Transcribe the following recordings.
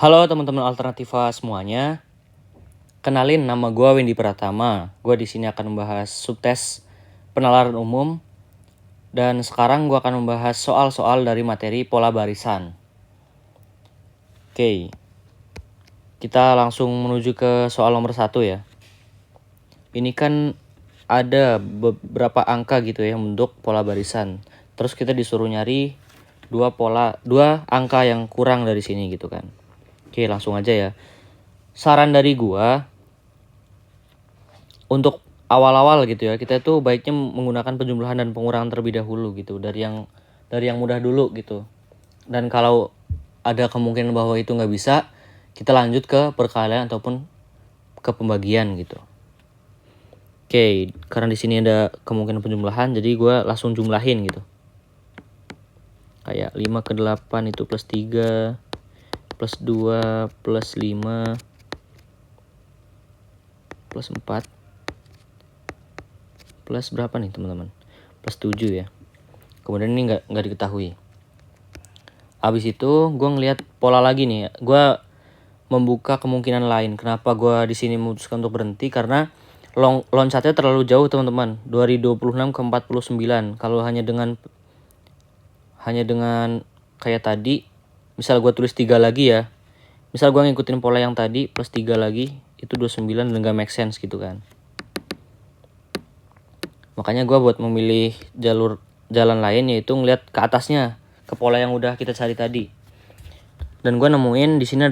Halo teman-teman Alternativa semuanya. Kenalin, nama gue Wendy Pratama. Gue di sini akan membahas subtes penalaran umum. Dan sekarang gue akan membahas soal-soal dari materi pola barisan. Oke. Kita langsung menuju ke soal nomor 1 ya. Ini kan ada beberapa angka gitu ya untuk pola barisan. Terus kita disuruh nyari dua angka yang kurang dari sini gitu kan. Oke, langsung aja ya. Saran dari gua untuk awal-awal gitu ya, kita tuh baiknya menggunakan penjumlahan dan pengurangan terlebih dahulu gitu, dari yang mudah dulu gitu. Dan kalau ada kemungkinan bahwa itu nggak bisa, kita lanjut ke perkalian ataupun ke pembagian gitu. Oke, karena di sini ada kemungkinan penjumlahan, jadi gue langsung jumlahin gitu. Kayak 5 ke 8 itu plus 3, plus 2, plus 5, plus 4, plus berapa nih teman-teman? Plus 7 ya. Kemudian ini nggak diketahui. Abis itu gue ngelihat pola lagi nih. Gue membuka kemungkinan lain. Kenapa gue di sini memutuskan untuk berhenti? Karena loncatnya terlalu jauh teman-teman. Dari 26 ke 49. Kalau hanya dengan kayak tadi, misal gue tulis 3 lagi ya. Misal gue ngikutin pola yang tadi plus 3 lagi, itu 29 dan gak make sense gitu kan. Makanya gue buat memilih jalan lain, yaitu ngeliat ke atasnya, ke pola yang udah kita cari tadi. Dan gue nemuin di sini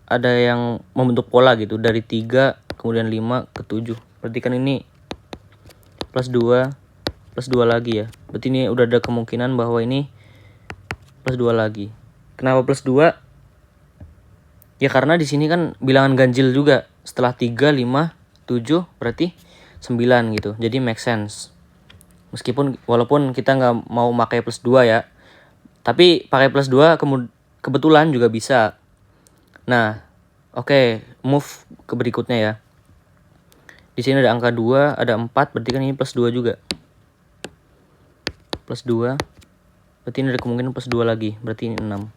ada yang membentuk pola gitu, dari 3 kemudian 5 ke 7. Berarti kan ini plus 2 lagi ya. Berarti ini udah ada kemungkinan bahwa ini plus 2 lagi. Kenapa plus 2? Ya karena di sini kan bilangan ganjil juga. Setelah 3, 5, 7 berarti 9 gitu. Jadi make sense. Walaupun kita nggak mau pakai plus 2 ya. Tapi pakai plus 2 kebetulan juga bisa. Nah, oke, move ke berikutnya ya. Di sini ada angka 2, ada 4, berarti kan ini plus 2 juga. Plus 2. Berarti ini ada kemungkinan plus 2 lagi, berarti ini 6.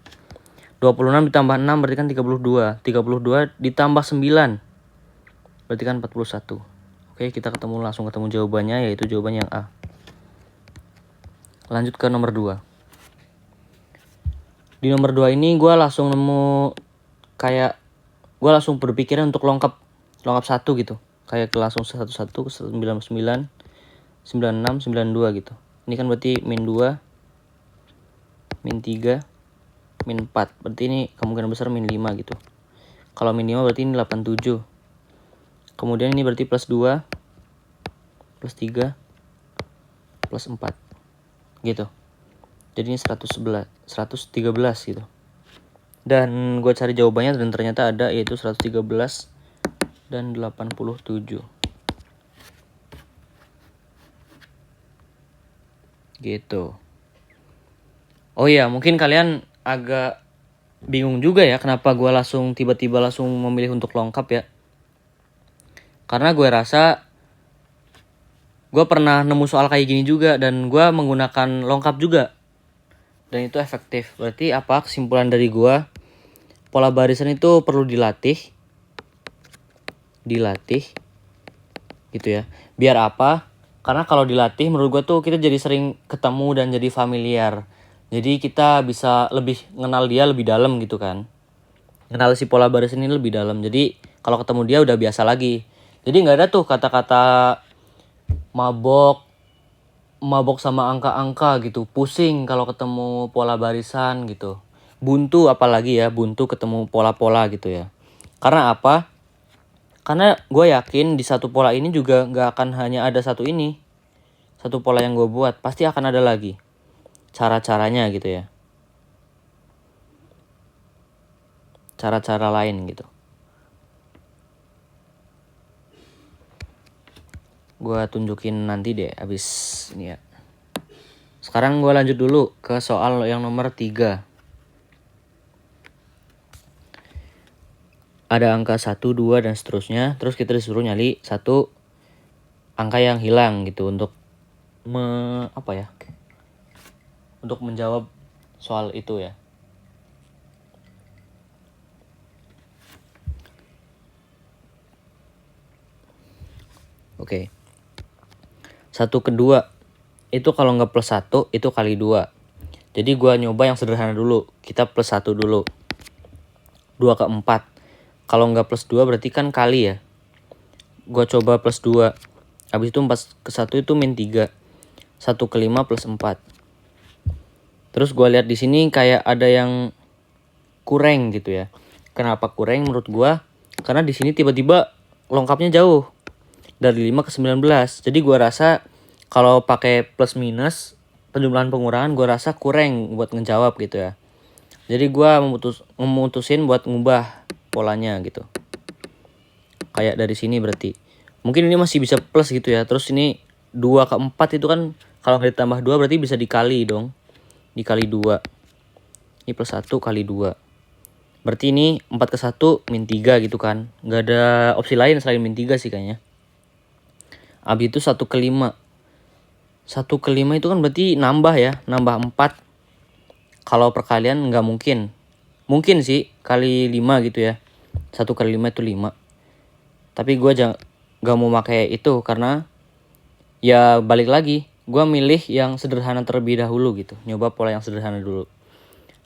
26 ditambah 6 berarti kan 32. 32 ditambah 9. Berarti kan 41. Oke, kita langsung ketemu jawabannya, yaitu jawaban yang A. Lanjut ke nomor 2. Di nomor 2 ini gue langsung nemu gue langsung berpikiran untuk lengkap 1 gitu. Kayak langsung 11, 99, 96, 92 gitu. Ini kan berarti min 2, min 3, min 4. Berarti ini kemungkinan besar min 5 gitu. Kalau min 5 berarti ini 87. Kemudian ini berarti plus 2, plus 3, plus 4 gitu. Jadi ini 113 gitu. Dan gue cari jawabannya dan ternyata ada, yaitu 113 dan 87 gitu. Oh iya, mungkin kalian agak bingung juga ya kenapa gue tiba-tiba langsung memilih untuk lengkap ya. Karena gue rasa gue pernah nemu soal kayak gini juga dan gue menggunakan lengkap juga. Dan itu efektif. Berarti apa kesimpulan dari gue? Pola barisan itu perlu dilatih gitu ya. Biar apa? Karena kalau dilatih menurut gue tuh kita jadi sering ketemu dan jadi familiar. Jadi kita bisa lebih mengenal dia lebih dalam gitu kan. Kenal si pola barisan ini lebih dalam. Jadi kalau ketemu dia udah biasa lagi. Jadi nggak ada tuh kata-kata mabok sama angka-angka gitu. Pusing kalau ketemu pola barisan gitu. Buntu apalagi ya, buntu ketemu pola-pola gitu ya. Karena apa? Karena gue yakin di satu pola ini juga gak akan hanya ada satu ini. Satu pola yang gue buat. Pasti akan ada lagi cara-caranya gitu ya. Cara-cara lain gitu. Gue tunjukin nanti deh abis ini ya. Sekarang gue lanjut dulu ke soal yang nomor 3. Ada angka 1, 2 dan seterusnya. Terus kita disuruh nyali satu angka yang hilang gitu untuk untuk menjawab soal itu ya. Oke. 1 ke 2 itu kalau nggak plus 1 itu kali 2. Jadi gua nyoba yang sederhana dulu. Kita plus 1 dulu. 2 ke 4. Kalau nggak plus 2 berarti kan kali ya. Gua coba plus 2. Habis itu 4 ke 1 itu min 3. 1 ke 5 plus 4. Terus gua lihat di sini kayak ada yang kurang gitu ya. Kenapa kurang menurut gua? Karena di sini tiba-tiba lengkapnya jauh. Dari 5 ke 19. Jadi gua rasa kalau pakai plus minus penjumlahan pengurangan gua rasa kurang buat ngejawab gitu ya. Jadi gua memutusin buat ngubah polanya gitu. Kayak dari sini berarti. Mungkin ini masih bisa plus gitu ya. Terus ini 2 ke 4 itu kan kalau nggak ditambah 2 berarti bisa dikali dong. Dikali 2. Ini plus 1 kali 2. Berarti ini 4 ke 1 min 3 gitu kan. Nggak ada opsi lain selain min 3 sih kayaknya. Habis itu 1 ke 5. 1 ke 5 itu kan berarti nambah ya. Nambah 4. Kalau perkalian nggak mungkin. Mungkin sih kali 5 gitu ya. 1 kali 5 itu 5. Tapi gue gak mau pakai itu karena ya balik lagi. Gue milih yang sederhana terlebih dahulu gitu. Nyoba pola yang sederhana dulu.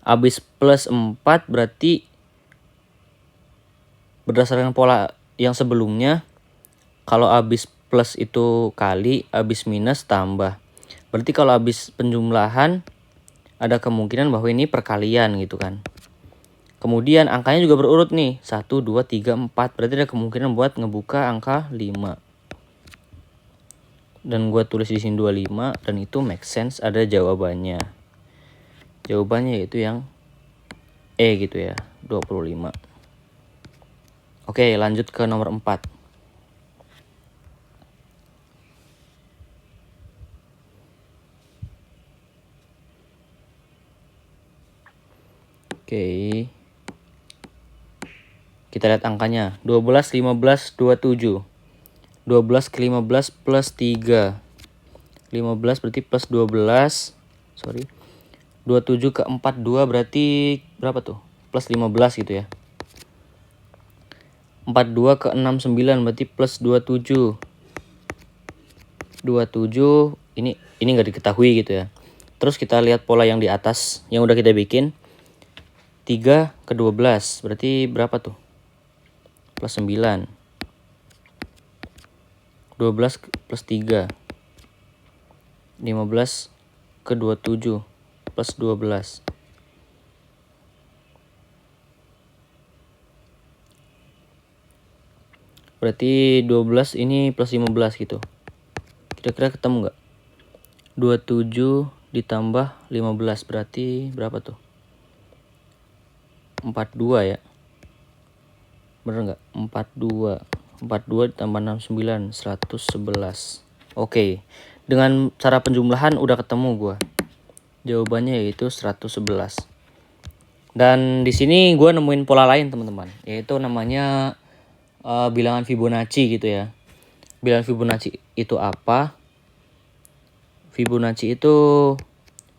Abis plus 4 berarti berdasarkan pola yang sebelumnya. Kalau abis plus itu kali, abis minus tambah. Berarti kalau abis penjumlahan ada kemungkinan bahwa ini perkalian gitu kan. Kemudian angkanya juga berurut nih. 1, 2, 3, 4. Berarti ada kemungkinan buat ngebuka angka 5. Dan gue tulis di sini 25. Dan itu make sense, ada jawabannya. Jawabannya yaitu yang E gitu ya. 25. Oke, lanjut ke nomor 4. Oke. Kita lihat angkanya. 12, 15, 27. 12 ke 15 plus 3. 15 berarti plus 12. Sorry. 27 ke 42 berarti berapa tuh? Plus 15 gitu ya. 42 ke 69 berarti plus 27. 27 ini nggak diketahui gitu ya. Terus kita lihat pola yang di atas yang udah kita bikin. 3 ke 12 berarti berapa tuh? Plus 9. 12 plus 3. 15 ke 27 plus 12. Berarti 12 ini plus 15 gitu. Kira-kira ketemu nggak? 27 ditambah 15 berarti berapa tuh? 42 ya. Bener nggak? 42. 42 ditambah 69 111. Oke. Dengan cara penjumlahan udah ketemu gua. Jawabannya yaitu 111. Dan di sini gua nemuin pola lain teman-teman, yaitu namanya bilangan Fibonacci gitu ya. Bilangan Fibonacci itu apa? Fibonacci itu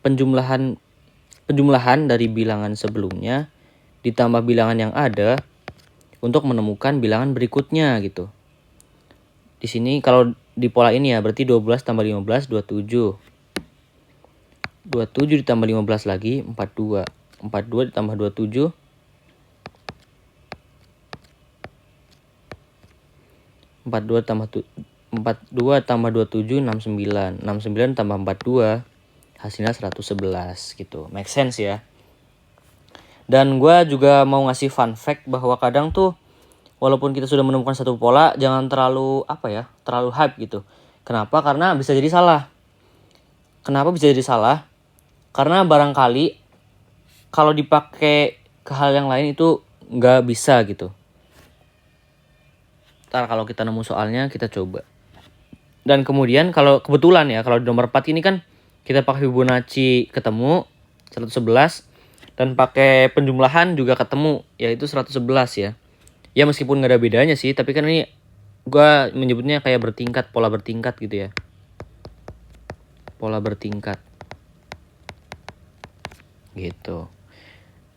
penjumlahan dari bilangan sebelumnya ditambah bilangan yang ada untuk menemukan bilangan berikutnya gitu. Di sini kalau di pola ini ya berarti 12 tambah 15 27. 27 ditambah 15 lagi 42. 42 ditambah 27 42 tambah 27 69. 69 tambah 42 hasilnya 111 gitu. Make sense ya. Dan gue juga mau ngasih fun fact bahwa kadang tuh walaupun kita sudah menemukan satu pola, jangan terlalu terlalu hype gitu. Kenapa? Karena bisa jadi salah. Kenapa bisa jadi salah? Karena barangkali kalau dipakai ke hal yang lain itu nggak bisa gitu. Ntar kalau kita nemu soalnya kita coba. Dan kemudian kalau kebetulan ya, kalau di nomor 4 ini kan kita pakai Fibonacci ketemu 111 dan pakai penjumlahan juga ketemu yaitu 111 ya. Ya meskipun nggak ada bedanya sih, tapi kan ini gue menyebutnya kayak bertingkat, pola bertingkat gitu ya. Pola bertingkat. Gitu.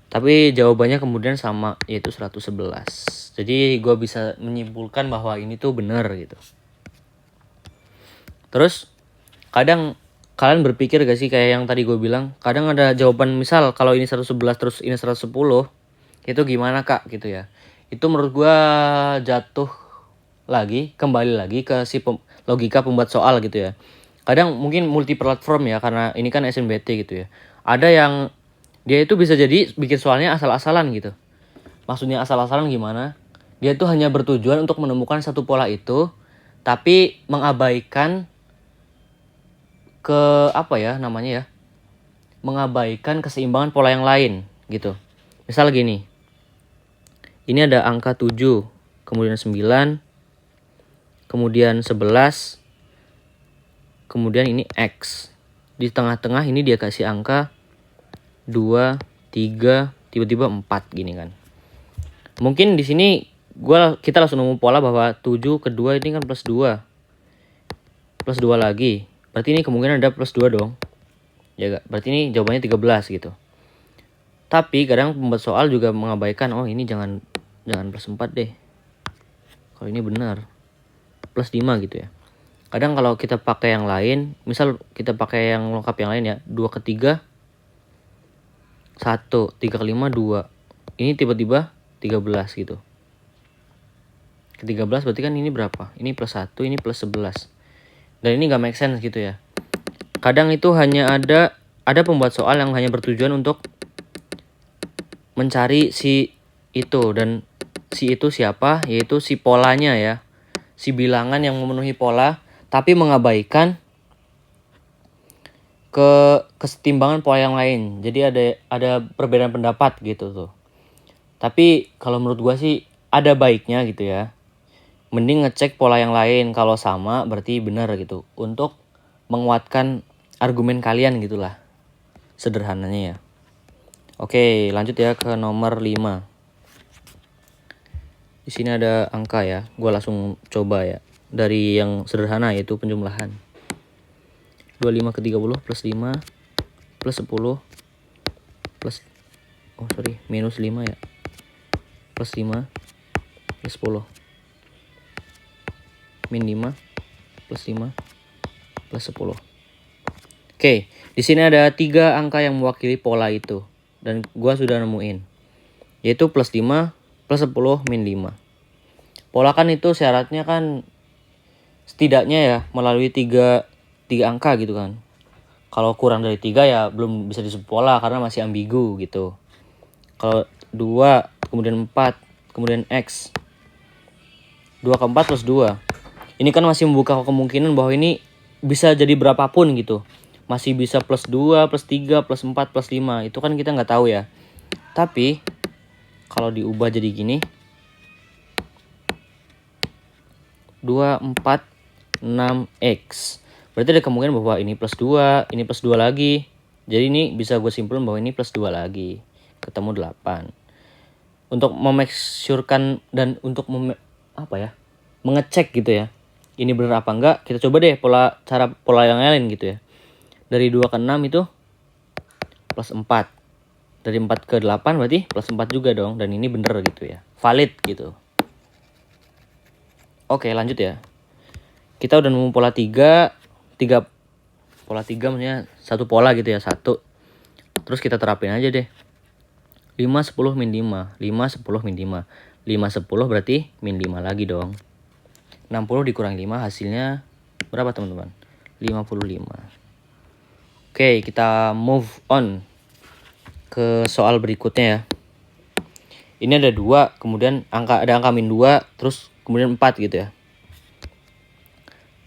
Tapi jawabannya kemudian sama yaitu 111. Jadi gue bisa menyimpulkan bahwa ini tuh benar gitu. Terus kadang kalian berpikir gak sih kayak yang tadi gue bilang, kadang ada jawaban misal kalau ini 111 terus ini 110, itu gimana kak gitu ya. Itu menurut gue jatuh lagi, kembali lagi ke si logika pembuat soal gitu ya. Kadang mungkin multi platform ya, karena ini kan SNBT gitu ya. Ada yang dia itu bisa jadi bikin soalnya asal-asalan gitu. Maksudnya asal-asalan gimana? Dia tuh hanya bertujuan untuk menemukan satu pola itu, tapi mengabaikan ke apa ya namanya ya? Mengabaikan keseimbangan pola yang lain gitu. Misal gini. Ini ada angka 7, kemudian 9, kemudian 11, kemudian ini X. Di tengah-tengah ini dia kasih angka 2, 3, tiba-tiba 4 gini kan. Mungkin di sini kita langsung nemu pola bahwa 7 kedua ini kan plus 2. Plus 2 lagi. Berarti ini kemungkinan ada plus 2 dong. Ya gak? Berarti ini jawabannya 13 gitu. Tapi kadang pembuat soal juga mengabaikan, oh ini jangan plus 4 deh. Kalau ini benar. Plus 5 gitu ya. Kadang kalau kita pakai yang lain, misal kita pakai yang lengkap yang lain ya, 2 ke 3 1, 3 ke 5 2. Ini tiba-tiba 13 gitu. Ke 13 berarti kan ini berapa? Ini plus 1, ini plus 11. Dan ini gak make sense gitu ya. Kadang itu hanya ada pembuat soal yang hanya bertujuan untuk mencari si itu, dan si itu siapa? Yaitu si polanya ya. Si bilangan yang memenuhi pola, tapi mengabaikan kesetimbangan pola yang lain. Jadi ada perbedaan pendapat gitu tuh. Tapi kalau menurut gua sih ada baiknya gitu ya. Mending ngecek pola yang lain, kalau sama berarti benar gitu. Untuk menguatkan argumen kalian gitulah. Sederhananya ya. Oke, lanjut ya ke nomor 5. Di sini ada angka ya. Gua langsung coba ya. Dari yang sederhana yaitu penjumlahan. 25 ke 30 plus 5 plus 10 plus minus 5 ya. Plus 5 plus 10. Min 5 plus 5 plus 10. Oke, di sini ada 3 angka yang mewakili pola itu. Dan gua sudah nemuin. Yaitu plus 5, plus 10, min 5. Pola kan itu syaratnya kan setidaknya ya melalui 3 angka gitu kan. Kalau kurang dari 3 ya belum bisa disebut pola karena masih ambigu gitu. Kalau 2, kemudian 4, kemudian X. 2 ke 4 plus 2. Ini kan masih membuka kemungkinan bahwa ini bisa jadi berapapun gitu. Masih bisa plus 2, plus 3, plus 4, plus 5. Itu kan kita nggak tahu ya. Tapi kalau diubah jadi gini. 2, 4, 6X. Berarti ada kemungkinan bahwa ini plus 2, ini plus 2 lagi. Jadi ini bisa gue simpulkan bahwa ini plus 2 lagi. Ketemu 8. Untuk memake-surekan dan untuk mengecek gitu ya. Ini benar apa enggak, kita coba deh pola yang lain gitu ya. Dari 2 ke 6 itu plus 4. Dari 4 ke 8 berarti plus 4 juga dong. Dan ini bener gitu ya. Valid gitu. Oke, lanjut ya. Kita udah nemu pola 3. Pola 3 maksudnya satu pola gitu ya. 1. Terus kita terapin aja deh. 5, 10, min 5. 5, 10, min 5. 5, 10 berarti min 5 lagi dong. 60 dikurangi 5 hasilnya berapa teman-teman? 55. Oke, kita move on ke soal berikutnya ya. Ini ada 2, kemudian ada angka min 2, terus kemudian 4 gitu ya.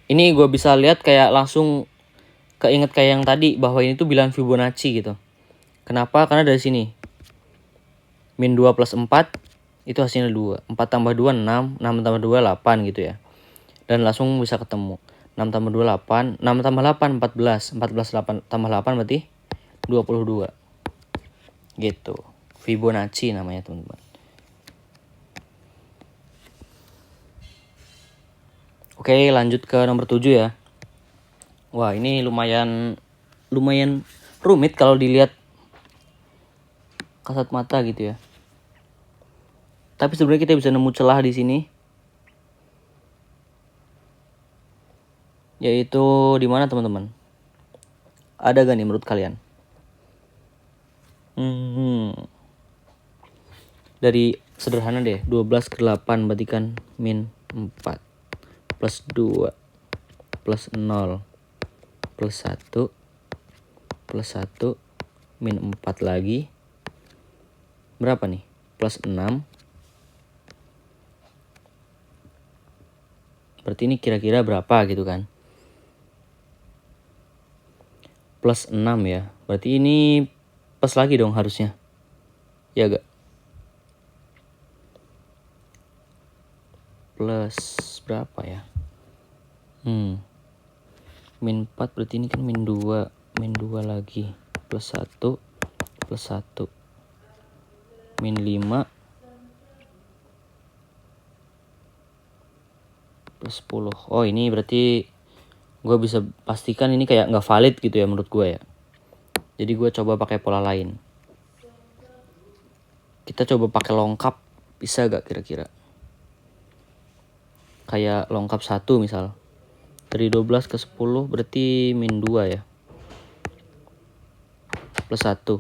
Ini gue bisa lihat kayak langsung keinget kayak yang tadi, bahwa ini tuh bilangan Fibonacci gitu. Kenapa? Karena dari sini min 2 plus 4 itu hasilnya 2. 4 tambah 2 6, 6 tambah 2 8 gitu ya. Dan langsung bisa ketemu. 6 tambah 2 8, 6 tambah 8 14, 14 8 tambah 8 berarti 22. Gitu. Fibonacci namanya teman-teman. Oke, lanjut ke nomor 7 ya. Wah, ini lumayan rumit kalau dilihat kasat mata gitu ya. Tapi sebenarnya kita bisa nemu celah di sini. Yaitu di mana teman-teman? Ada gak nih menurut kalian? Dari sederhana deh, 12 ke 8 berarti kan min 4 plus 2 plus 0 plus 1 plus 1 min 4 lagi. Berapa nih? Plus 6. Berarti ini kira-kira berapa gitu kan? Plus 6 ya. Berarti ini plus lagi dong harusnya. Ya gak? Plus berapa ya? Min 4 berarti ini kan min 2. Min 2 lagi. Plus 1. Plus 1. Min 5. Plus 10. Oh ini berarti gue bisa pastikan ini kayak nggak valid gitu ya menurut gue ya. Jadi gue coba pakai pola lain. Kita coba pakai longkap. Bisa gak kira-kira? Kayak longkap 1 misal. Dari 12 ke 10 berarti min 2 ya. Plus 1.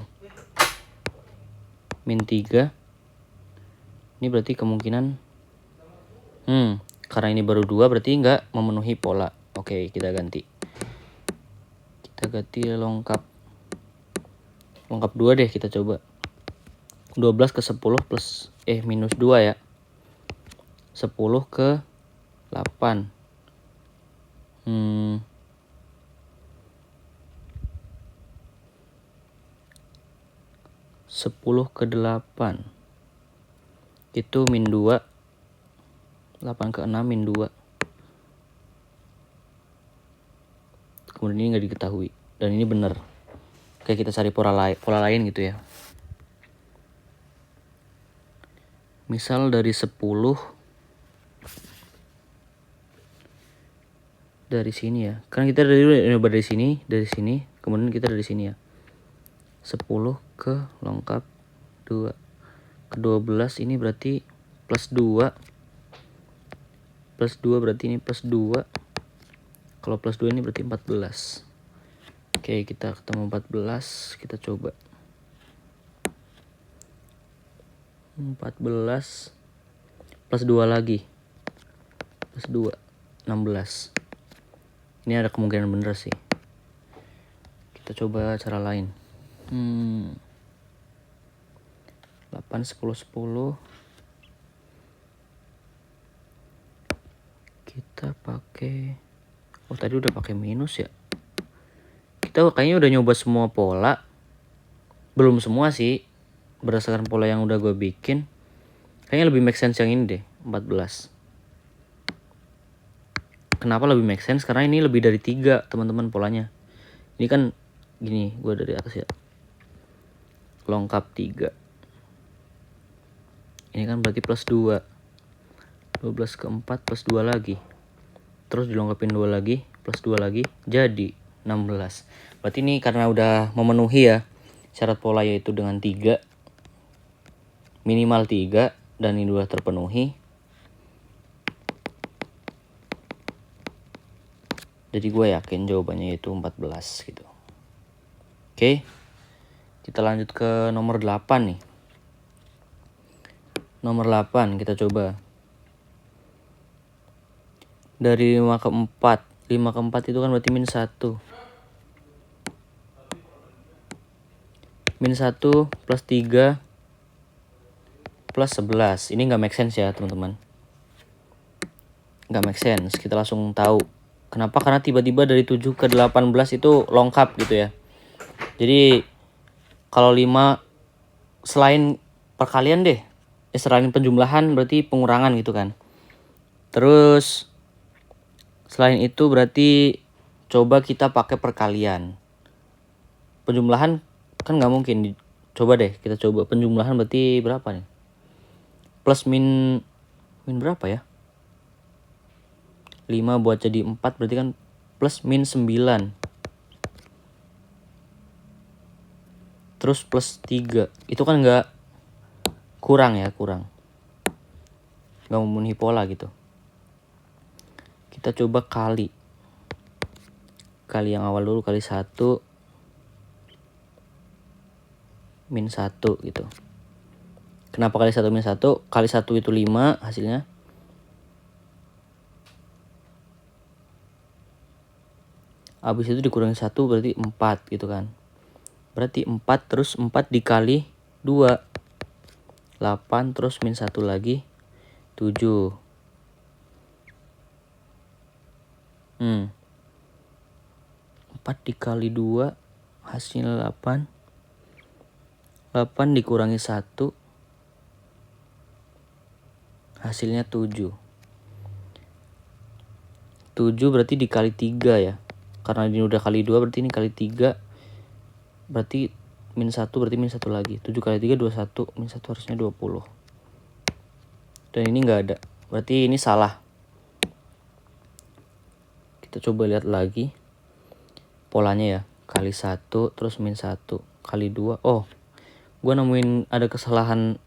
Min 3. Ini berarti kemungkinan karena ini baru 2 berarti nggak memenuhi pola. Oke, kita ganti. Kita ganti longkap 2 deh, kita coba. 12 ke 10 plus minus 2 ya. 10 ke 8. 10 ke 8. Itu min 2. 8 ke 6 min 2. Kemudian ini nggak diketahui. Dan ini benar. Oke, kita cari pola lain gitu ya. Misal dari 10. Dari sini ya. Kan kita dari sini. Kemudian kita dari sini ya. 10 ke longkap 2. Ke 12 ini berarti plus 2. Plus 2 berarti ini plus 2. Kalau plus 2 ini berarti 14. Oke, kita ketemu 14. Kita coba 14 plus 2 lagi. Plus 2 16. Ini ada kemungkinan bener sih. Kita coba cara lain. 8 10 10. Kita pakai tadi udah pakai minus ya. Kita kayaknya udah nyoba semua pola. Belum semua sih. Berdasarkan pola yang udah gue bikin, kayaknya lebih make sense yang ini deh, 14. Kenapa lebih make sense? Karena ini lebih dari 3 teman-teman polanya. Ini kan gini, gue dari atas ya. Longkap 3. Ini kan berarti plus 2. 12 ke 4 plus 2 lagi. Terus dilengkapin 2 lagi, plus 2 lagi, jadi 16. Berarti ini karena udah memenuhi ya syarat pola, yaitu dengan 3. Minimal 3, dan ini udah terpenuhi. Jadi gue yakin jawabannya yaitu 14 gitu. Oke. Kita lanjut ke nomor 8 nih. Nomor 8 kita coba. Dari 5 ke 4. 5 ke 4 itu kan berarti min 1. Min 1 plus 3 plus 11. Ini nggak make sense ya teman-teman. Nggak make sense. Kita langsung tahu. Kenapa? Karena tiba-tiba dari 7 ke 18 itu lengkap gitu ya. Jadi kalau 5 selain perkalian deh. Selain penjumlahan berarti pengurangan gitu kan. Terus selain itu berarti coba kita pakai perkalian. Penjumlahan kan nggak mungkin. Coba deh kita coba penjumlahan berarti berapa nih? Plus min berapa ya? 5 buat jadi 4 berarti kan plus min 9. Terus plus 3. Itu kan nggak kurang ya, kurang. Nggak memenuhi pola gitu. Kita coba kali. kali yang awal dulu, kali 1 min 1 gitu. Kenapa kali 1 min 1? Kali 1 itu 5 hasilnya. Habis itu dikurangi 1 berarti 4 gitu kan. Berarti 4 terus 4 dikali 2. 8 terus min 1 lagi 7. 4 dikali 2 hasilnya 8. 8 dikurangi 1 hasilnya 7. 7 berarti dikali 3 ya. Karena ini udah kali 2 berarti ini kali 3. Berarti min 1 berarti min 1 lagi. 7 kali 3 21. Min 1 harusnya 20. Dan ini nggak ada. Berarti ini salah. Kita coba lihat lagi polanya ya. Kali 1 terus min 1 kali 2. Oh, gue nemuin ada kesalahan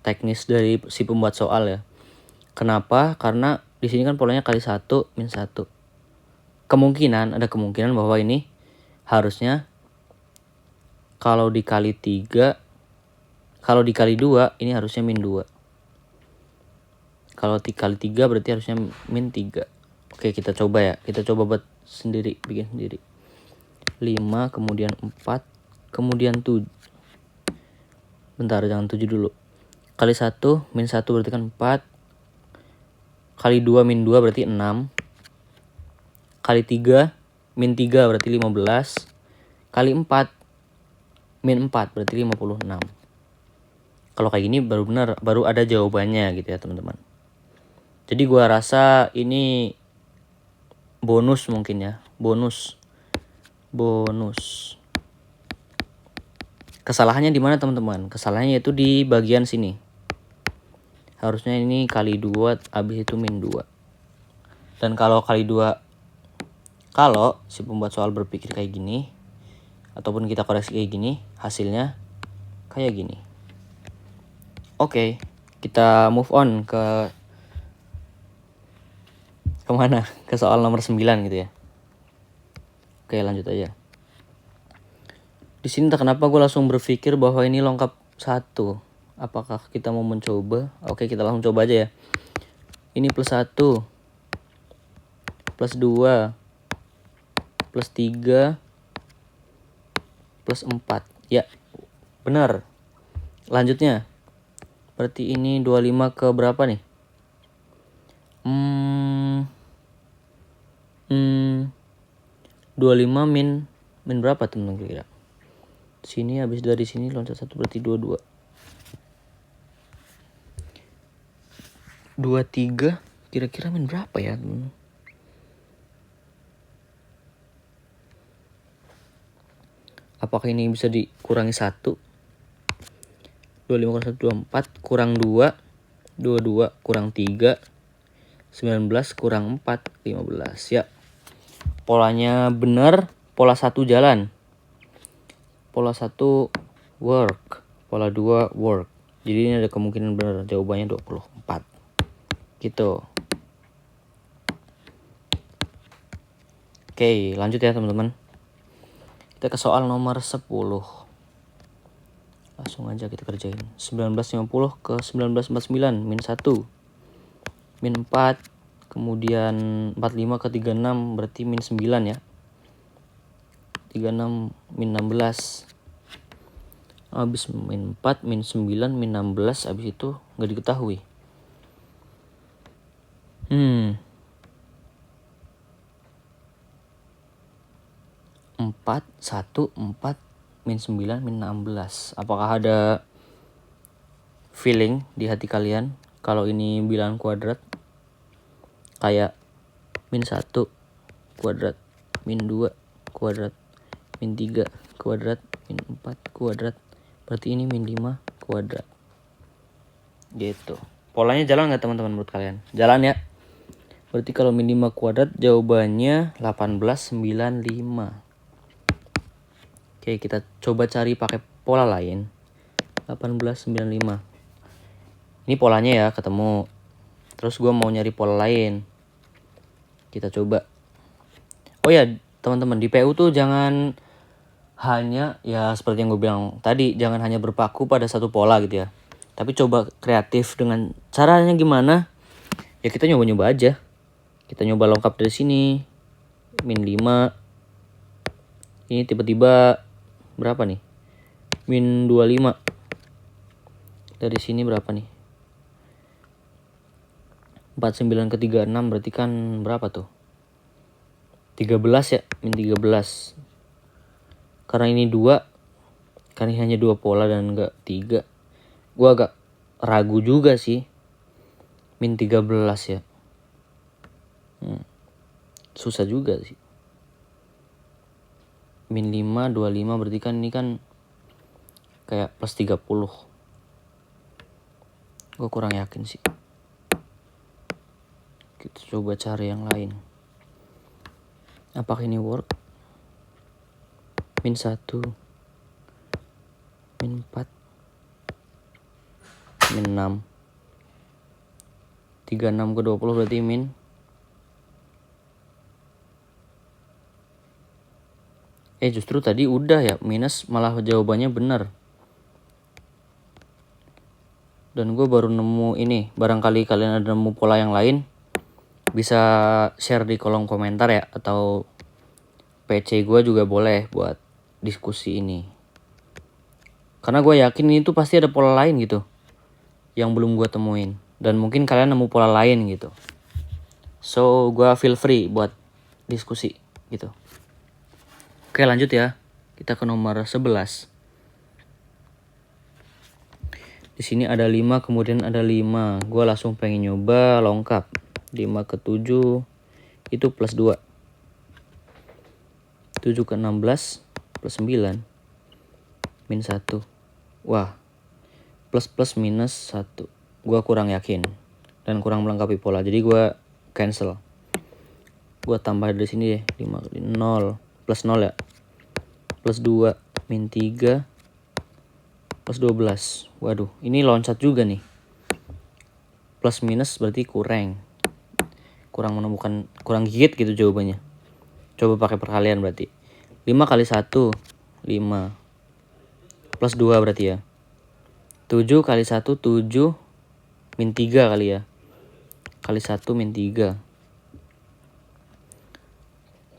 teknis dari si pembuat soal ya. Kenapa? Karena di sini kan polanya kali 1 min 1. Ada kemungkinan bahwa ini harusnya kalau dikali 3, kalau dikali 2 ini harusnya min 2. Kalau dikali 3 berarti harusnya min 3. Oke, kita coba ya. Kita coba buat sendiri, bikin sendiri. 5 kemudian 4 kemudian 7. Bentar, jangan 7 dulu. Kali 1 min 1 berarti kan 4. Kali 2 min 2 berarti 6. Kali 3 min 3 berarti 15. Kali 4 min 4 berarti 56. Kalau kayak gini baru ada jawabannya gitu ya teman-teman. Jadi gua rasa ini bonus mungkin ya. Bonus. Kesalahannya di mana teman-teman? Kesalahannya itu di bagian sini. Harusnya ini kali 2 habis itu min 2. Dan kalau kali 2, kalau si pembuat soal berpikir kayak gini ataupun kita koreksi kayak gini, hasilnya kayak gini. Oke, kita move on ke kemana? Ke soal nomor 9 gitu ya. Oke, lanjut aja. Di sini entah kenapa gue langsung berpikir bahwa ini lengkap 1. Apakah kita mau mencoba? Oke, kita langsung coba aja ya. Ini plus 1, plus 2, plus 3, plus 4. Ya, benar. Lanjutnya. Berarti ini 25 ke berapa nih? 25 min berapa teman-teman kira-kira? Sini habis dari sini loncat 1 berarti 22. 23 kira-kira min berapa ya teman? Apakah ini bisa dikurangi 1? 25 kurang 1 24 kurang 2 22 kurang 3 19 kurang 4 15 ya. Polanya benar, pola 1 jalan. Pola 1 work, pola 2 work. Jadi ini ada kemungkinan benar, jawabannya 24. Gitu. Oke, lanjut ya teman-teman. Kita ke soal nomor 10. Langsung aja kita kerjain. 1950 ke 1949 min 1. Min 4. Kemudian 45 ke 36 berarti min 9 ya. 36 min 16. Habis min 4, min 9, min 16. Habis itu nggak diketahui. 4, 1, 4, min 9, min 16. Apakah ada feeling di hati kalian kalau ini bilangan kuadrat? Kayak min 1 kuadrat, min 2 kuadrat, min 3 kuadrat, min 4 kuadrat. Berarti ini min 5 kuadrat. Gitu. Polanya jalan nggak teman-teman menurut kalian? Jalan ya. Berarti kalau min 5 kuadrat jawabannya 1895. Oke, kita coba cari pakai pola lain. 1895. Ini polanya ya, ketemu. Terus gue mau nyari pola lain. Kita coba. Oh ya, teman-teman, di PU tuh jangan hanya ya seperti yang gue bilang tadi, jangan hanya berpaku pada satu pola gitu ya. Tapi coba kreatif dengan caranya gimana? Ya kita nyoba-nyoba aja. Kita nyoba lengkap dari sini. Min 5. Ini tiba-tiba berapa nih? Min 25. Dari sini berapa nih? 49 ke 36 berarti kan berapa tuh? 13 ya, min 13. Karena ini 2, karena ini hanya 2 pola dan enggak 3. Gua agak ragu juga sih. Min 13 ya. Susah juga sih. Min 5, 25 berarti kan ini kan kayak plus 30. Gue kurang yakin sih. Kita coba cari yang lain. Apakah ini work? Min 1, min 4, min 6. 36 ke 20 berarti min. Justru tadi udah ya, minus, malah jawabannya benar. Dan gue baru nemu ini. Barangkali kalian ada nemu pola yang lain, bisa share di kolom komentar ya, atau PC gue juga boleh buat diskusi ini. Karena gue yakin ini tuh pasti ada pola lain gitu yang belum gue temuin, dan mungkin kalian nemu pola lain gitu. So gue feel free buat diskusi gitu. Oke, lanjut ya. Kita ke nomor 11. Di sini ada 5, kemudian ada 5. Gue langsung pengen nyoba lengkap. 5 ke 7 itu plus 2. 7 ke 16 plus 9 min 1. Wah, plus plus minus 1. Gue kurang yakin dan kurang melengkapi pola, jadi gue cancel. Gue tambah dari sini deh. 5 0 plus 0 ya. Plus 2 min 3 plus 12. Waduh, ini loncat juga nih. Plus minus berarti kurang menemukan, kurang gigit gitu jawabannya. Coba pakai perkalian berarti. 5 kali 1 5 plus 2 berarti ya. 7 kali 1 7 min 3 kali ya. Kali 1 min 3.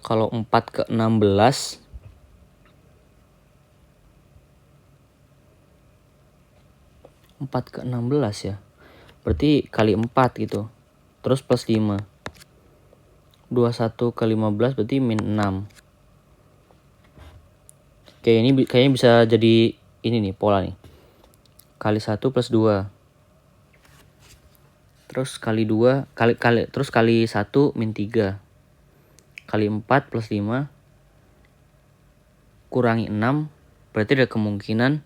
Kalau 4 ke 16 4 ke 16 ya. Berarti kali 4 gitu. Terus plus 5. 21 ke 15 berarti min 6. Oke, ini kayaknya bisa jadi ini nih pola nih. Kali 1 plus 2. Terus kali 2 terus kali 1 min 3. Kali 4 plus 5 kurangi 6, berarti ada kemungkinan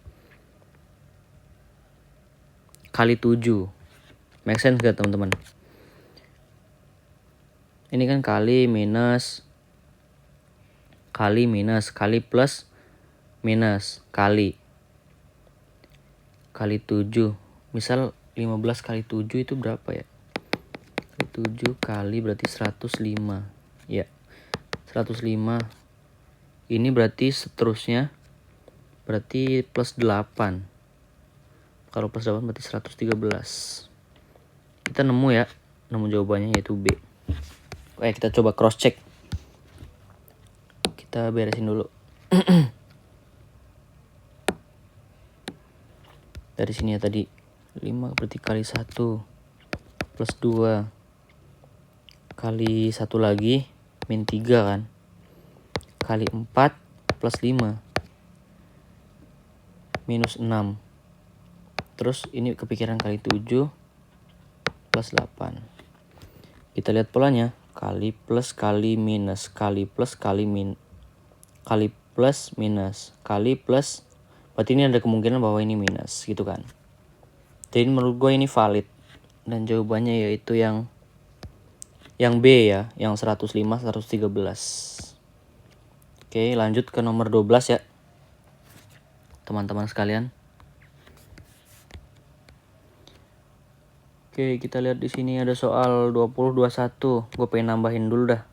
kali 7. Make sense gak teman-teman? Ini kan kali minus kali plus minus kali 7. Misal 15 kali 7 itu berapa ya? Kali 7 kali berarti 105. Ya, 105. Ini berarti seterusnya berarti plus 8. Kalau plus 8 berarti 113. Kita nemu ya, nemu jawabannya yaitu B. Oke, kita coba cross check. Kita beresin dulu. Dari sini ya tadi 5 berarti kali 1 plus 2 kali 1 lagi min 3 kan, kali 4 plus 5 minus 6. Terus ini kepikiran kali 7 plus 8. Kita lihat polanya, kali plus kali minus kali plus kali min kali plus minus kali plus, berarti ini ada kemungkinan bahwa ini minus gitu kan. Jadi menurut gue ini valid, dan jawabannya yaitu yang B ya, yang 105 113. Oke, lanjut ke nomor 12 ya teman-teman sekalian. Oke, kita lihat di sini ada soal 20 21. Gue pengen nambahin dulu dah.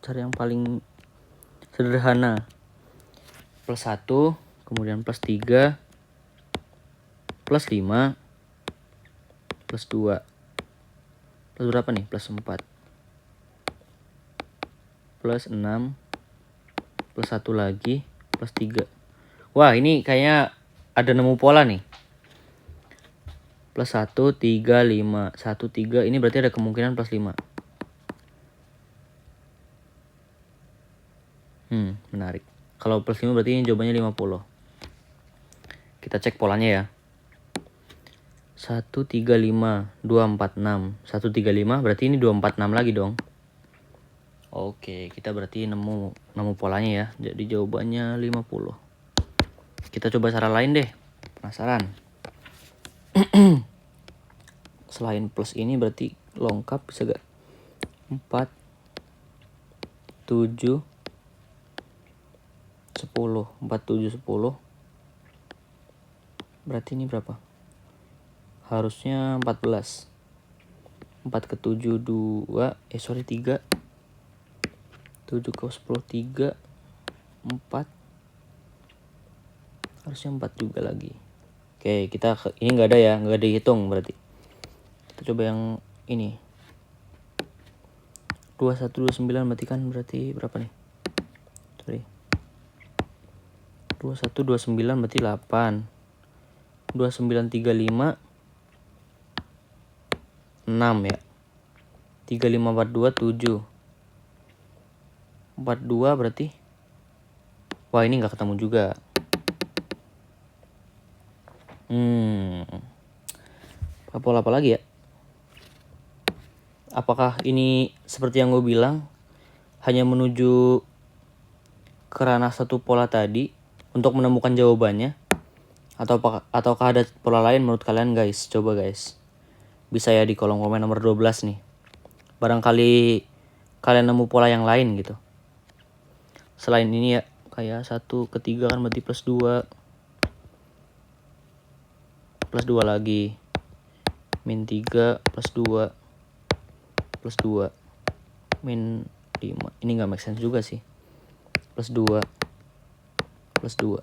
Cari yang paling sederhana. Plus 1, kemudian plus 3, plus 5, plus 2. Plus berapa nih? Plus 4. Plus 6, plus 1 lagi, plus 3. Wah, ini kayaknya ada nemu pola nih. Plus 1, 3, 5. 1, 3, ini berarti ada kemungkinan plus 5. Menarik. Kalau plus 5 berarti ini jawabannya 50. Kita cek polanya ya. 1, 3, 5, 2, 4, 6. 1, 3, 5 berarti ini 2, 4, 6 lagi dong. Oke, kita berarti nemu polanya ya. Jadi jawabannya 50. Kita coba cara lain deh. Penasaran. Selain plus ini berarti lengkap bisa gak? 4, 7, 10. 4, 7, 10. Berarti ini berapa? Harusnya 14. 4 ke 7, 2. 3. 7 ke 10, 3. 4. Harusnya 4 juga lagi. Oke, ini nggak ada ya, nggak ada dihitung berarti. Kita coba yang ini. 21, 29 berarti berapa nih? Sorry. 21, 29 berarti 8. 29, 35. 6 ya. 35, 42, 7. 42 berarti. Wah, ini nggak ketemu juga. Pola apa lagi ya? Apakah ini seperti yang gue bilang, hanya menuju ke ranah satu pola tadi untuk menemukan jawabannya? Ataukah ada pola lain menurut kalian guys? Coba guys. Bisa ya di kolom komen nomor 12 nih. Barangkali kalian nemu pola yang lain gitu. Selain ini ya, kayak 1 ke 3 kan berarti plus 2. Plus 2 lagi. Min 3 plus 2. Plus 2. Min 5. Ini gak make sense juga sih. Plus 2. Plus 2.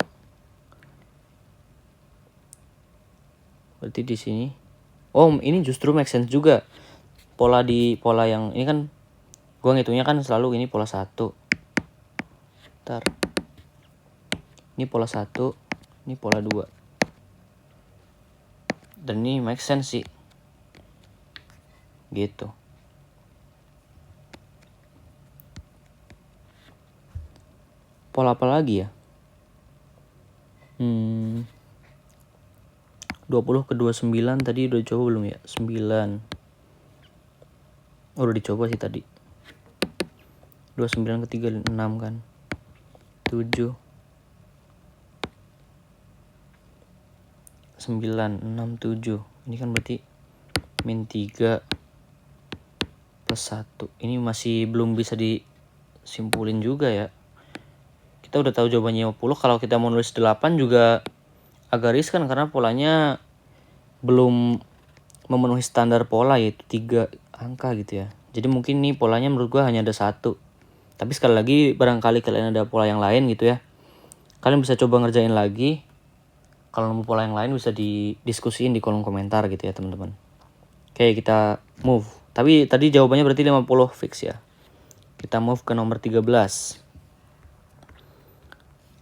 Berarti di sini. Oh, ini justru make sense juga. Pola yang ini kan gua ngitungnya kan selalu ini pola 1. Ntar. Ini pola 1, ini pola 2. Dan ini make sense sih. Gitu. Pola apa lagi ya? 20 ke 29 tadi udah coba belum ya? 9. Udah dicoba sih tadi. 29 ke 3, 6 kan. 7. 9, 6, 7. Ini kan berarti min 3 plus 1. Ini masih belum bisa disimpulin juga ya. Kita udah tahu jawabannya 50. Kalau kita mau nulis 8 juga agak riskan karena polanya belum memenuhi standar pola, yaitu 3 angka gitu ya. Jadi mungkin nih polanya menurut gua hanya ada 1. Tapi sekali lagi barangkali kalian ada pola yang lain gitu ya. Kalian bisa coba ngerjain lagi. Kalau nemu pola yang lain bisa didiskusiin di kolom komentar gitu ya teman-teman. Oke, kita move. Tapi tadi jawabannya berarti 50 fix ya. Kita move ke nomor 13.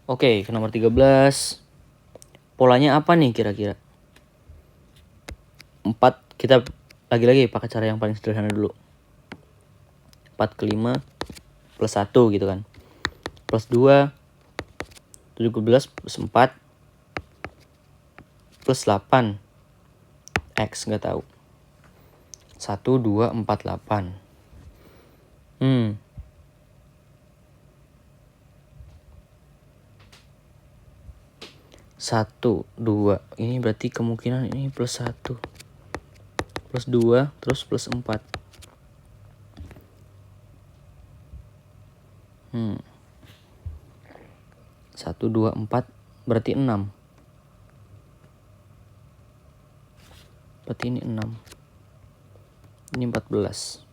Oke, ke nomor 13. Polanya apa nih kira-kira? 4, kita lagi-lagi pakai cara yang paling sederhana dulu. 4 ke 5 plus 1 gitu kan. Plus 2. 17 plus 4. Plus 8. X nggak tahu. 1, 2, 4, 8. 1, 2. Ini berarti kemungkinan ini plus 1. Plus 2, terus plus 4. 1, 2, 4. Berarti 6. Berarti ini 6. Ini 14.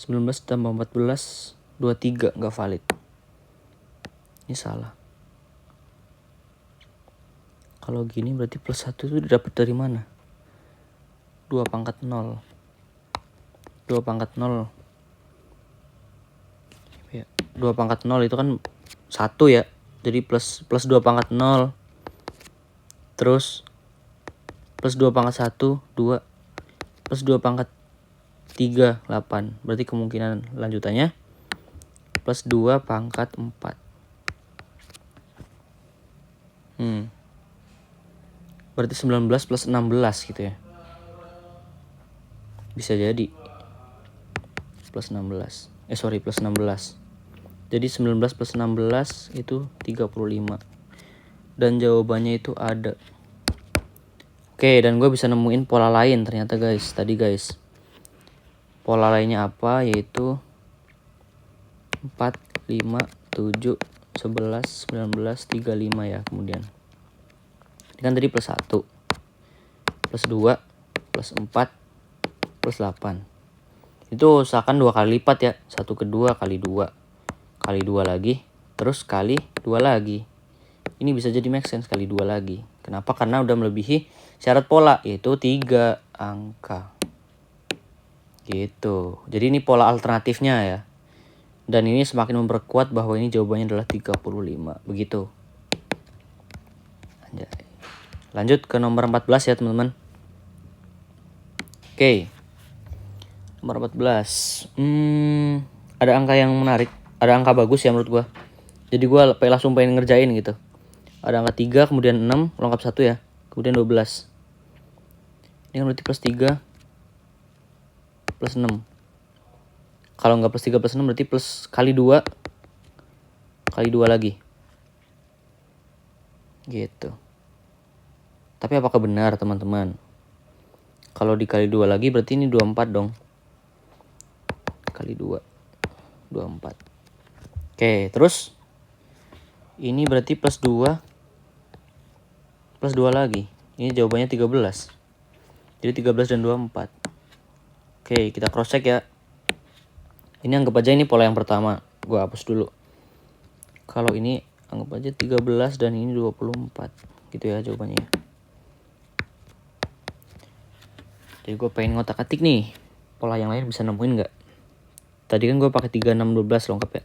19 tambah 14 23, nggak valid. Ini salah. Kalau gini berarti plus 1 itu dapat dari mana? 2 pangkat 0. 2 pangkat 0. Ya, 2 pangkat 0 itu kan 1 ya. Jadi plus 2 pangkat 0. Terus plus 2 pangkat 1, 2. Plus 2 pangkat 3, 8. Berarti kemungkinan lanjutannya plus 2 pangkat 4. Berarti 19 plus 16 gitu ya. Bisa jadi. Plus 16. Plus 16. Jadi 19 plus 16 itu 35. Dan jawabannya itu ada. Oke, dan gue bisa nemuin pola lain ternyata guys. Tadi guys. Pola lainnya apa? Yaitu 4, 5, 7, 11, 19, 35 ya kemudian. Ini kan tadi plus 1, plus 2, plus 4, plus 8. Itu usahakan 2 kali lipat ya. 1 ke 2 kali 2. Kali 2 lagi. Terus kali 2 lagi. Ini bisa jadi make sense kali 2 lagi. Kenapa? Karena udah melebihi syarat pola. Yaitu 3 angka. Gitu. Jadi ini pola alternatifnya ya. Dan ini semakin memperkuat bahwa ini jawabannya adalah 35. Begitu. Anjay. Lanjut ke nomor 14 ya teman-teman. Oke. Nomor 14. Ada angka yang menarik. Ada angka bagus ya menurut gua. Jadi gua langsung pengen ngerjain gitu. Ada angka 3, kemudian 6, lengkap 1 ya. Kemudian 12. Ini kan berarti plus 3, plus 6. Kalau nggak plus 3 plus 6 berarti plus kali 2. Kali 2 lagi. Gitu. Tapi apakah benar teman-teman? Kalau dikali 2 lagi berarti ini 24 dong. Kali 2. 24. Oke, terus. Ini berarti plus 2. Plus 2 lagi. Ini jawabannya 13. Jadi 13 dan 24. Oke, kita cross check ya. Ini anggap aja ini pola yang pertama. Gua hapus dulu. Kalau ini anggap aja 13 dan ini 24. Gitu ya jawabannya. Jadi gue pengen ngotak-atik nih. Pola yang lain bisa nemuin nggak? Tadi kan gue pakai 3, 6, 12 lengkap ya.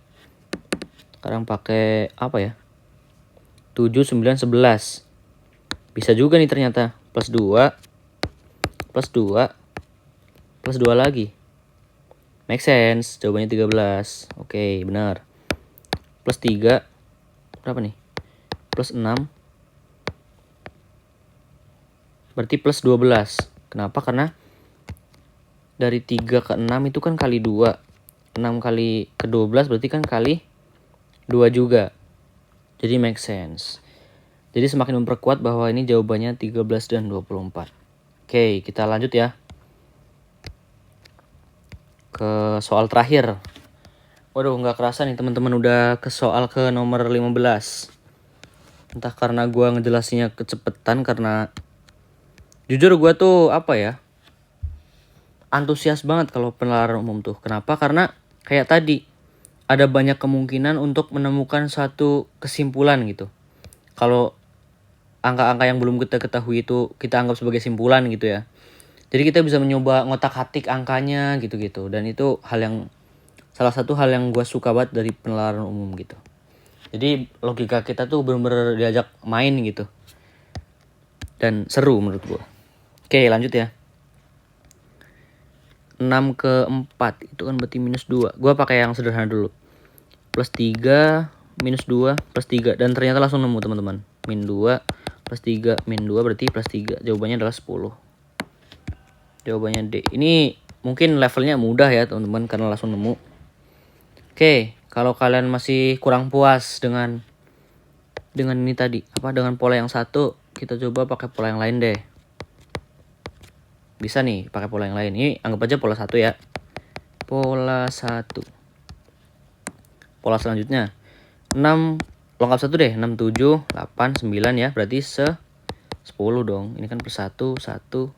Sekarang pakai apa ya? 7, 9, 11. Bisa juga nih ternyata. Plus 2. Plus 2. Plus 2 lagi. Make sense. Jawabannya 13. Oke, benar. Plus 3. Berapa nih? Plus 6. Berarti plus 12. Kenapa? Karena dari 3 ke 6 itu kan kali 2. 6 kali ke 12 berarti kan kali 2 juga. Jadi make sense. Jadi semakin memperkuat bahwa ini jawabannya 13 dan 24. Oke, kita lanjut ya. Ke soal terakhir. Waduh, nggak kerasa nih teman-teman udah ke soal ke nomor 15. Entah karena gue ngejelasinnya kecepetan karena jujur gue tuh apa ya, antusias banget kalau penalaran umum tuh. Kenapa? Karena kayak tadi ada banyak kemungkinan untuk menemukan satu kesimpulan gitu. Kalau angka-angka yang belum kita ketahui itu kita anggap sebagai simpulan gitu ya. Jadi kita bisa mencoba ngotak-atik angkanya gitu-gitu. Dan itu salah satu hal yang gue suka banget dari penalaran umum gitu. Jadi logika kita tuh bener-bener diajak main gitu. Dan seru menurut gue. Oke, lanjut ya. 6 ke 4 itu kan berarti minus 2. Gue pakai yang sederhana dulu. Plus 3, minus 2, plus 3. Dan ternyata langsung nemu teman-teman. Min 2, plus 3, min 2 berarti plus 3. Jawabannya adalah 10. Jawabannya D. Ini mungkin levelnya mudah ya teman-teman karena langsung nemu. Oke, kalau kalian masih kurang puas dengan ini tadi, dengan pola yang satu, kita coba pakai pola yang lain deh. Bisa nih pakai pola yang lain. Ini anggap aja pola 1 ya. Pola 1. Pola selanjutnya 6 lengkap 1 deh. 6, 7, 8, 9 ya. Berarti 10 dong. Ini kan plus 1, 1, 1,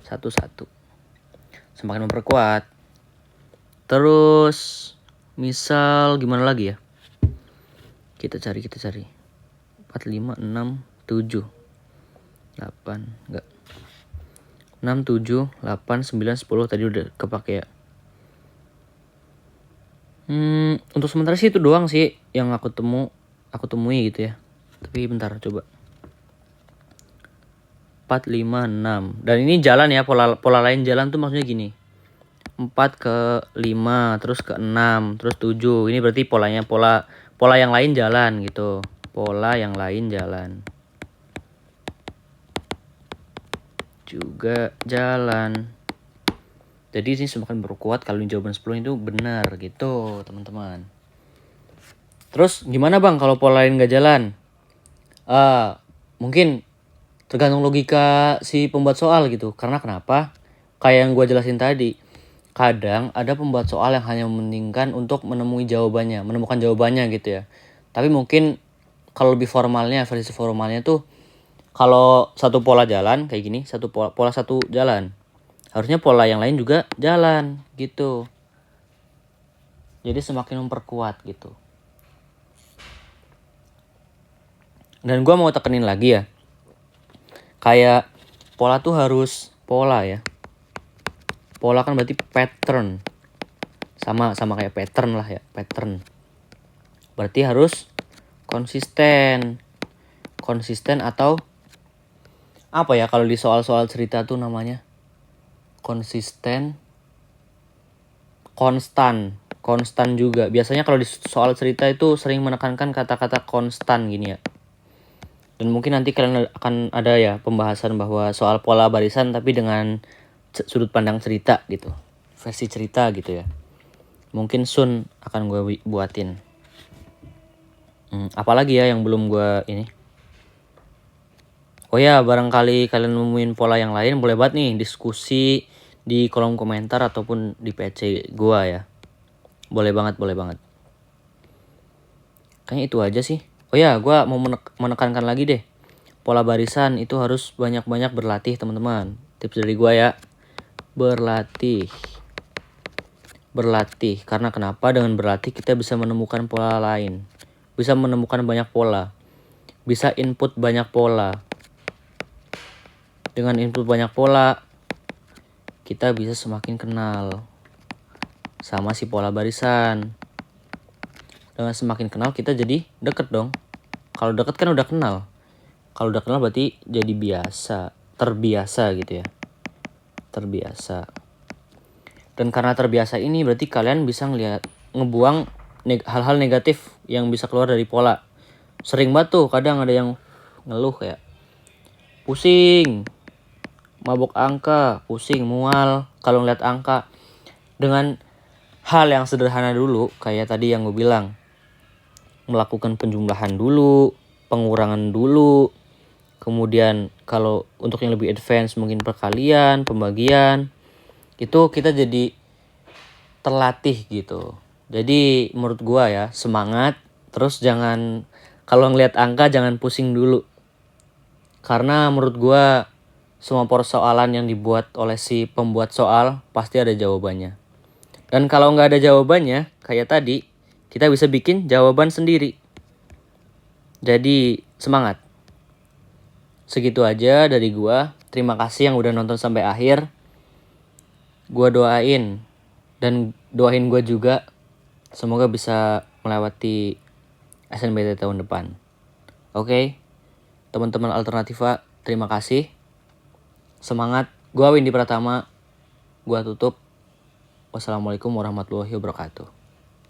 1. Semakin memperkuat. Terus misal gimana lagi ya? Kita cari 4, 5, 6, 7, 8, enggak 6, 7, 8, 9, 10 tadi udah kepake ya. Untuk sementara sih itu doang sih yang aku temui gitu ya. Tapi bentar coba. 4, 5, 6. Dan ini jalan ya, pola lain jalan tuh maksudnya gini. 4 ke 5, terus ke 6, terus 7. Ini berarti polanya pola yang lain jalan gitu. Pola yang lain jalan. Juga jalan. Jadi ini semakin berkuat kalau jawaban 10 itu benar gitu, teman-teman. Terus gimana bang kalau pola lain nggak jalan? Mungkin tergantung logika si pembuat soal gitu. Karena kenapa? Kayak yang gue jelasin tadi. Kadang ada pembuat soal yang hanya mementingkan untuk menemukan jawabannya gitu ya. Tapi mungkin kalau lebih formalnya, versi formalnya tuh kalau satu pola jalan kayak gini, satu pola satu jalan. Harusnya pola yang lain juga jalan gitu. Jadi semakin memperkuat gitu. Dan gue mau tekenin lagi ya. Kayak pola tuh harus pola ya. Pola kan berarti pattern. Sama kayak pattern lah ya, pattern. Berarti harus konsisten. Konsisten atau apa ya kalau di soal-soal cerita tuh namanya? Konsisten. Konstan juga. Biasanya kalau di soal cerita itu sering menekankan kata-kata konstan gini ya. Dan mungkin nanti kalian akan ada ya pembahasan bahwa soal pola barisan tapi dengan sudut pandang cerita gitu. Versi cerita gitu ya. Mungkin soon akan gue buatin. Apalagi ya yang belum gue ini. Oh ya, barangkali kalian nemuin pola yang lain boleh banget nih diskusi di kolom komentar ataupun di PC gue ya. Boleh banget. Kayaknya itu aja sih. Oh ya, gue mau menekankan lagi deh. Pola barisan itu harus banyak-banyak berlatih teman-teman. Tips dari gue ya. Berlatih. Karena kenapa? Dengan berlatih kita bisa menemukan pola lain. Bisa menemukan banyak pola. Bisa input banyak pola. Dengan input banyak pola, kita bisa semakin kenal sama si pola barisan. Dengan semakin kenal kita jadi deket dong. Kalau deket kan udah kenal. Kalau udah kenal berarti jadi terbiasa gitu ya. Terbiasa. Dan karena terbiasa ini berarti kalian bisa ngebuang hal-hal negatif yang bisa keluar dari pola. Sering banget tuh kadang ada yang ngeluh kayak pusing, mabok angka, pusing, mual kalau ngeliat angka. Dengan hal yang sederhana dulu kayak tadi yang gue bilang. Melakukan penjumlahan dulu, pengurangan dulu. Kemudian kalau untuk yang lebih advance mungkin perkalian, pembagian. Itu kita jadi terlatih gitu. Jadi menurut gua ya semangat. Terus jangan kalau ngelihat angka jangan pusing dulu. Karena menurut gua semua persoalan yang dibuat oleh si pembuat soal pasti ada jawabannya. Dan kalau nggak ada jawabannya kayak tadi kita bisa bikin jawaban sendiri. Jadi semangat. Segitu aja dari gua. Terima kasih yang udah nonton sampai akhir. Gua doain dan doain gua juga semoga bisa melewati SNBT tahun depan. Oke. Teman-teman Alternativa, terima kasih. Semangat. Gua Windy Pratama. Gua tutup. Wassalamualaikum warahmatullahi wabarakatuh.